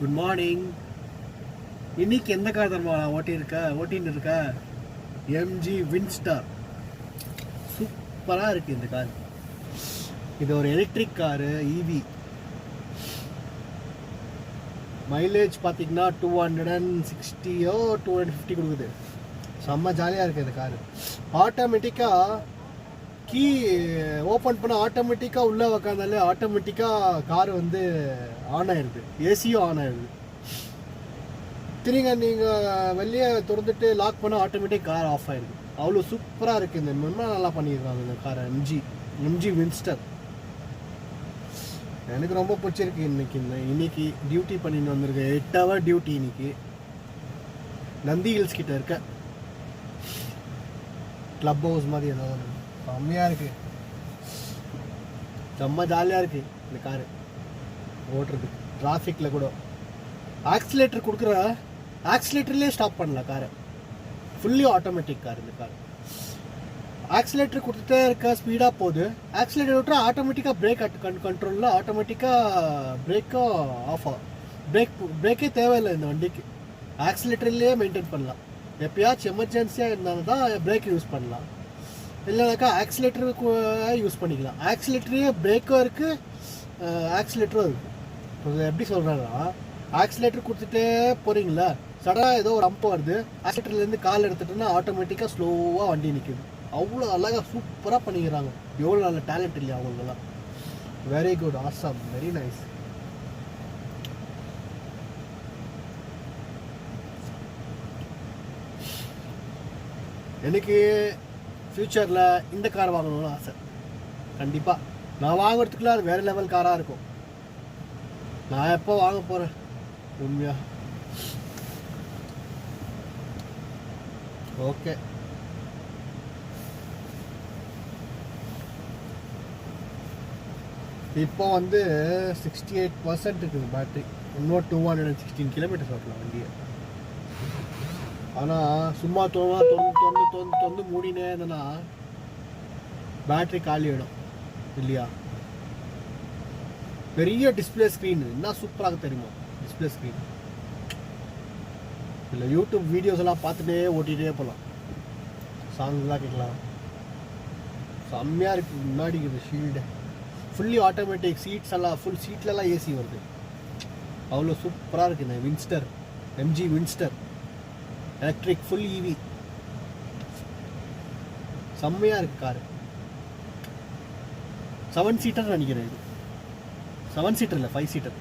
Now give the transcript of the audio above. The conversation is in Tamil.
Good morning. இன்னைக்கு எந்த கார் தரமா ஓட்டின்னு இருக்க? MG Winstar. சூப்பராக இருக்குது இந்த கார். இது ஒரு எலக்ட்ரிக் காரு, இவி. மைலேஜ் பார்த்தீங்கன்னா 260 250 கொடுக்குது. செம்ம ஜாலியாக இருக்குது இந்த காரு. ஆட்டோமேட்டிக்காக கீ ஓப்பன் பண்ண ஆட்டோமேட்டிக்காக உள்ளே உக்காந்தாலே ஆட்டோமேட்டிக்காக கார் வந்து ஆன் ஆயிடுது. ஏசியும் ஆன் ஆயிடுது. திருங்க நீங்கள் வெளியே திறந்துட்டு லாக் பண்ண ஆட்டோமேட்டிக் கார் ஆஃப் ஆயிடுது. அவ்வளோ சூப்பராக இருக்குது. இந்த மென்மா நல்லா பண்ணியிருக்காங்க இந்த காரை. எம்ஜி வின்ஸ்டர் எனக்கு ரொம்ப பிடிச்சிருக்கு. இன்னைக்கு டியூட்டி பண்ணிட்டு வந்திருக்கேன். 8 hour டியூட்டி இன்னைக்கு. நந்தி ஹில்ஸ் கிட்ட இருக்க கிளப் ஹவுஸ் மாதிரி ஏதாவது செம்மையாக இருக்குது. செம்ம ஜாலியாக இருக்குது இந்த காரு ஓட்டுறது. டிராஃபிக்கில் கூட ஆக்சிலேட்டர் கொடுக்குற ஆக்சிலேட்டர்லேயே ஸ்டாப் பண்ணலாம் காரை. ஃபுல்லி ஆட்டோமேட்டிக் கார் இந்த கார். ஆக்சிலேட்டர் கொடுத்துட்டே இருக்க, ஸ்பீடாக போகுது. ஆக்சிலேட்டர் விட்டுறா ஆட்டோமேட்டிக்காக பிரேக் கண்ட்ரோலில் ஆட்டோமேட்டிக்காக பிரேக்கும் ஆஃப் ஆகும். பிரேக்கே தேவையில்லை இந்த வண்டிக்கு. ஆக்சிலேட்டர்லேயே மெயின்டைன் பண்ணலாம். எப்பயாச்சும் எமர்ஜென்சியாக இருந்தாலும் தான் பிரேக் யூஸ் பண்ணலாம். இல்லைனாக்கா ஆக்சிலேட்டருக்கு யூஸ் பண்ணிக்கலாம். ஆக்சிலேட்டரே பிரேக்கும் இருக்குது, ஆக்சிலேட்டரும் இருக்குது. இப்போ எப்படி சொல்கிறாங்கன்னா, ஆக்சிலேட்டர் கொடுத்துட்டே போகிறீங்களா, சடனாக ஏதோ ஒரு அம்பு வருது, ஆக்சிலேட்டர்லேருந்து கால் எடுத்துட்டோன்னா ஆட்டோமேட்டிக்காக ஸ்லோவாக வண்டி நிற்குது. அவ்வளோ அழகாக சூப்பராக பண்ணிக்கிறாங்க. எவ்வளோ நல்ல டேலண்ட் இல்லையா அவங்களுக்கெல்லாம். Very good, awesome, very nice. எனக்கு ஃப்யூச்சரில் இந்த கார் வாங்கணும்னு ஆசை. கண்டிப்பாக நான் வாங்குறதுக்குள்ள அது வேறு லெவல் காராக இருக்கும். நான் எப்போ வாங்க போகிறேன் உண்மையா. ஓகே, இப்போ வந்து 68% இருக்குது பேட்ரி. இன்னும் 216 கிலோமீட்டர்ஸ் ஓட்டலாம் வண்டியை. ஆனால் சும்மா தொந்து மூடினே இருந்தேன்னா பேட்ரி காலி ஆகிடும் இல்லையா. பெரிய டிஸ்பிளே ஸ்க்ரீன் என்ன சூப்பராக தெரியுமா டிஸ்பிளே ஸ்க்ரீன். இல்லை யூடியூப் வீடியோஸ் எல்லாம் பார்த்துட்டே ஓட்டிகிட்டே போகலாம். சாங்ஸ்லாம் கேட்கலாம். செம்மையாக இருக்குது. முன்னாடி இருக்குது ஷீல்டு ஃபுல்லி ஆட்டோமேட்டிக். சீட்ஸ் எல்லாம் ஃபுல் சீட்லலாம் ஏசி வருது. அவ்வளோ சூப்பராக இருக்குது இந்த Windsor. MG Windsor electric full EV. செம்மையாக இருக்குது காரு. 7 சீட்டர் நினைக்கிறேன். இது 7 சீட்டர் இல்லை, 5 சீட்டர்.